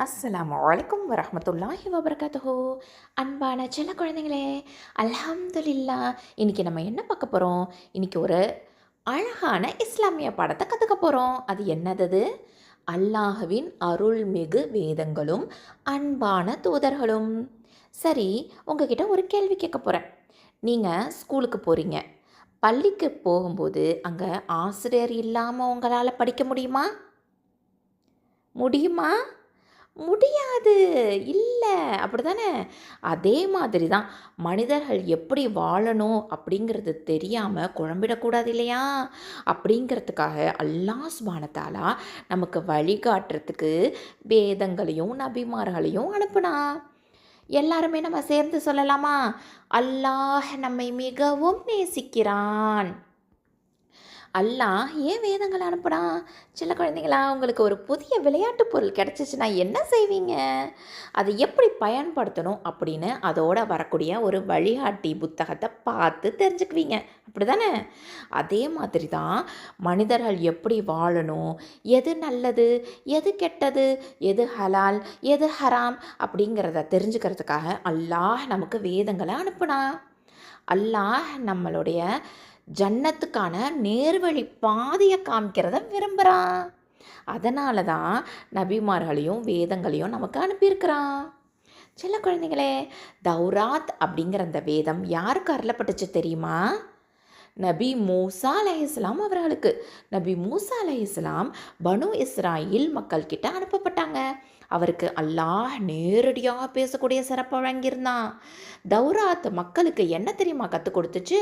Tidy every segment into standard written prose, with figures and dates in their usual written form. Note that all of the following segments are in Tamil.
அஸ்ஸலாமு அலைக்கும் வரஹ்மத்துல்லாஹி வபரகாத்துஹு. அன்பான செல்ல குழந்தைங்களே, அல்ஹம்துலில்லாஹ். இன்னைக்கு நம்ம என்ன பார்க்க போகிறோம்? இன்னைக்கு ஒரு அழகான இஸ்லாமிய பாடத்தை கற்றுக்க போகிறோம். அது என்னது? அல்லாஹ்வின் அருள்மிகு வேதங்களும் அன்பான தூதர்களும். சரி, உங்ககிட்ட ஒரு கேள்வி கேட்க போகிறேன். நீங்கள் ஸ்கூலுக்கு போகிறீங்க. பள்ளிக்கு போகும்போது அங்கே ஆசிரியர் இல்லாமல் உங்களால் படிக்க முடியுமா? முடியுமா? முடியாது. இல்ல. அப்படிதானே? அதே மாதிரி தான் மனிதர்கள் எப்படி வாழணும் அப்படிங்கிறது தெரியாம குழம்பிடக்கூடாது இல்லையா? அப்படிங்கிறதுக்காக அல்லாஹ் சுப்ஹானஹு தஆலா நமக்கு வழிகாட்டுறதுக்கு வேதங்களையும், நபிமார்களையும் அனுப்புனான். எல்லாருமே நம்ம சேர்ந்து சொல்லலாமா? அல்லாஹ் நம்மை மிகவும் நேசிக்கிறான். அல்லாஹ் ஏன் வேதங்களை அனுப்புனான்? சில குழந்தைங்களா, உங்களுக்கு ஒரு புதிய விளையாட்டு பொருள் கிடச்சிச்சின்னா என்ன செய்வீங்க? அதை எப்படி பயன்படுத்தணும் அப்படின்னு அதோட வரக்கூடிய ஒரு வழிகாட்டி புத்தகத்தை பார்த்து தெரிஞ்சுக்குவீங்க. அப்படி தானே? அதே மாதிரி தான் மனிதர்கள் எப்படி வாழணும், எது நல்லது, எது கெட்டது, எது ஹலால், எது ஹராம் அப்படிங்கிறத தெரிஞ்சுக்கிறதுக்காக அல்லாஹ் நமக்கு வேதங்களை அனுப்புனான். அல்லாஹ் நம்மளுடைய ஜன்னத்துக்கான நேர்வழி பாதையை காமிக்கிறத விரும்புகிறான். அதனால தான் நபிமார்களையும் வேதங்களையும் நமக்கு அனுப்பியிருக்கிறான். சில குழந்தைங்களே, தௌராத் அப்படிங்கிற அந்த வேதம் யாருக்கு அருளப்பட்டுச்சு தெரியுமா? நபி மூசா அலைஹிஸ்ஸலாம் அவர்களுக்கு. நபி மூசா அலைஹிஸ்ஸலாம் பனு இஸ்ராயில் மக்கள் கிட்ட அனுப்பப்பட்டாங்க. அவருக்கு அல்லாஹ் நேரடியாக பேசக்கூடிய சிறப்பு வழங்கியிருந்தான். தௌராத் மக்களுக்கு என்ன தெரியுமா கற்றுக் கொடுத்துச்சு?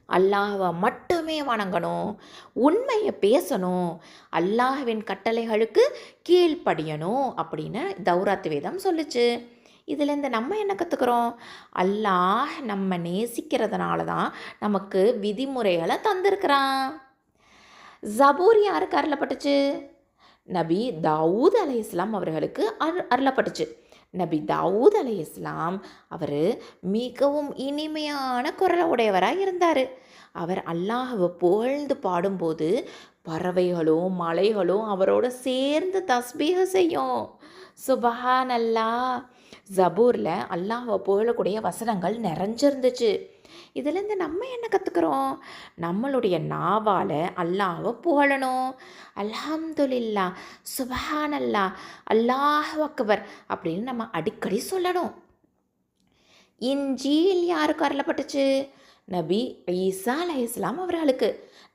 அல்லாஹ்வை மட்டுமே வணங்கணும், உண்மையை பேசணும், அல்லாஹ்வின் கட்டளைகளுக்கு கீழ்ப்படியணும் அப்படின்னு தௌராத் வேதம் சொல்லுச்சு. இதுலேருந்து நம்ம என்ன கற்றுக்குறோம்? அல்லாஹ் நம்ம நேசிக்கிறதுனால தான் நமக்கு விதிமுறைகளை தந்திருக்கிறான். ஜபூர் யாருக்கு அருளப்பட்டுச்சு? நபி தாவூத் அலைஹிஸ்ஸலாம் அவர்களுக்கு அருளப்பட்டுச்சு. நபி தாவூத் அலைஹிஸ்ஸலாம் அவர் மிகவும் இனிமையான குரல் உடையவராக இருந்தார். அவர் அல்லாஹ்வை புகழ்ந்து பாடும்போது பறவைகளும் மலைகளும் அவரோட சேர்ந்து தஸ்பீஹ் செய்யும். சுபஹான் அல்லாஹ். ஜபூரில் அல்லாஹ்வை புகழக்கூடிய வசனங்கள் நிறைஞ்சிருந்துச்சு. இதுலேருந்து நம்ம என்ன கற்றுக்குறோம்? நம்மளுடைய நாவால் அல்லாஹ்வை புகழணும். அல்ஹம்துலில்லாஹ், சுபஹானல்லாஹ், அல்லாஹ் அக்பர் அப்படின்னு நம்ம அடிக்கடி சொல்லணும். இன்ஜீல் யாருக்கு அருளப்பட்டுச்சு? நபி ஈசா அலைஹிஸ்ஸலாம் அவர்களுக்கு.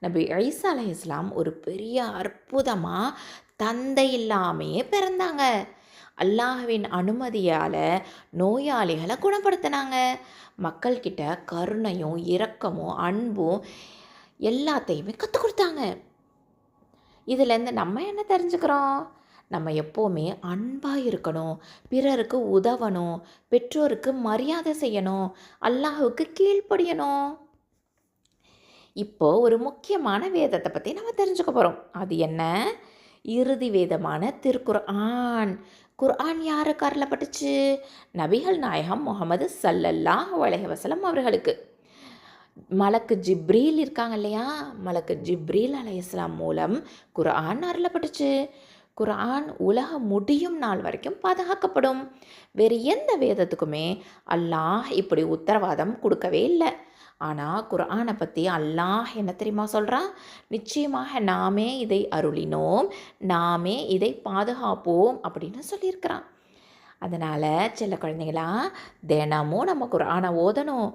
நபி ஈசா அலைஹிஸ்ஸலாம் ஒரு பெரிய அற்புதமாக தந்தை இல்லாமையே பிறந்தாங்க. அல்லாஹ்வின் அனுமதியால் நோயாளிகளை குணப்படுத்தினாங்க. மக்கள்கிட்ட கருணையும் இரக்கமும் அன்பும் எல்லாத்தையுமே கற்றுக் கொடுத்தாங்க. இதுலேருந்து நம்ம என்ன தெரிஞ்சுக்கிறோம்? நம்ம எப்போவுமே அன்பாக இருக்கணும், பிறருக்கு உதவணும், பெற்றோருக்கு மரியாதை செய்யணும், அல்லாஹ்வுக்கு கீழ்ப்படியணும். இப்போது ஒரு முக்கியமான வேதத்தை பற்றி நம்ம தெரிஞ்சுக்க போகிறோம். அது என்ன? இறுதி வேதமான திருக்குர்ஆன். குர்ஆன் யாருக்கு அருளப்பட்டுச்சு? நபிகள் நாயகம் முஹம்மது ஸல்லல்லாஹு அலைஹி வஸல்லம் அவர்களுக்கு. மலக்கு ஜிப்ரீல் இருக்காங்க இல்லையா? மலக்கு ஜிப்ரீல் அலைஹிஸ்ஸலாம் மூலம் குர்ஆன் அருளப்பட்டுச்சு. குர்ஆன் உலகம் முடியும் நாள் வரைக்கும் பாதுகாக்கப்படும். வேறு எந்த வேதத்துக்குமே அல்லாஹ் இப்படி உத்தரவாதம் கொடுக்கவே இல்லை. ஆனால் குர்ஆனை பற்றி அல்லாஹ் என்ன தெரியுமா சொல்கிறான்? நிச்சயமாக நாமே இதை அருளினோம், நாமே இதை பாதுகாப்போம் அப்படின்னு சொல்லியிருக்கிறான். அதனால் சில குழந்தைங்களா, தினமும் நம்ம குர்ஆனை ஓதணும்.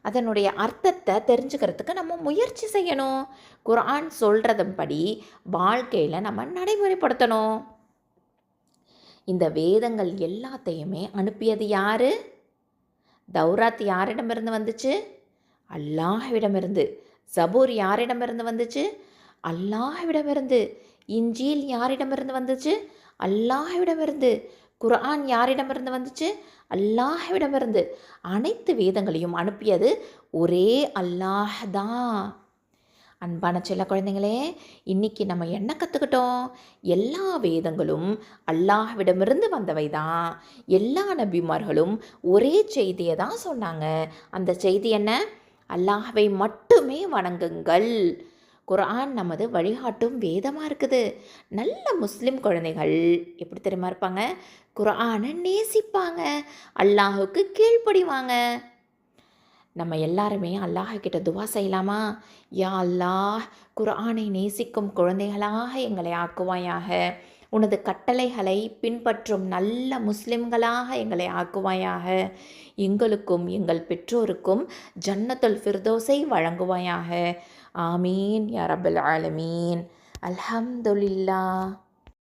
அதனுடைய அர்த்தத்தை தெரிஞ்சுக்கிறதுக்கு நம்ம முயற்சி செய்யணும். குர்ஆன் சொல்கிறதன்படி வாழ்க்கையில் நம்ம நடைமுறைப்படுத்தணும். இந்த வேதங்கள் எல்லாத்தையுமே அனுப்பியது யார்? தௌராத் யாரிடமிருந்து வந்துச்சு? அல்லாஹ்விடமிருந்து. ஜபூர் யாரிடமிருந்து வந்துச்சு? அல்லாஹ்விடமிருந்து. இன்ஜீல் யாரிடமிருந்து வந்துச்சு? அல்லாஹ்விடமிருந்து. குர்ஆன் யாரிடமிருந்து வந்துச்சு? அல்லாஹ்விடமிருந்து. அனைத்து வேதங்களையும் அனுப்பியது ஒரே அல்லாஹ் தான். அன்பான செல்ல குழந்தைங்களே, இன்றைக்கி நம்ம என்ன கற்றுக்கிட்டோம்? எல்லா வேதங்களும் அல்லாஹ்விடமிருந்து வந்தவை தான். எல்லா நபிமார்களும் ஒரே செய்தியை தான் சொன்னாங்க. அந்த செய்தி என்ன? அல்லாஹ்வை மட்டுமே வணங்குங்கள், குர்ஆன் நமது வழிகாட்டும் வேதமாக இருக்குது. நல்ல முஸ்லிம் குழந்தைகள் எப்படி தெரியுமா இருப்பாங்க? குர்ஆனை நேசிப்பாங்க, அல்லாஹுக்கு கீழ்ப்படிவாங்க. நம்ம எல்லாருமே அல்லாஹ் கிட்ட துவா செய்யலாமா? யா அல்லாஹ், குர்ஆனை நேசிக்கும் குழந்தைகளாக எங்களை ஆக்குவாயாக. உனது கட்டளைகளை பின்பற்றும் நல்ல முஸ்லிம்களாக எங்களை ஆக்குவாயாக. எங்களுக்கும் எங்கள் பெற்றோருக்கும் ஜன்னத்துல் ஃபிர்தௌஸை வழங்குவாயாக. ஆமீன் யா ரப்பல் ஆலமீன். அல்ஹம்துலில்லாஹ்.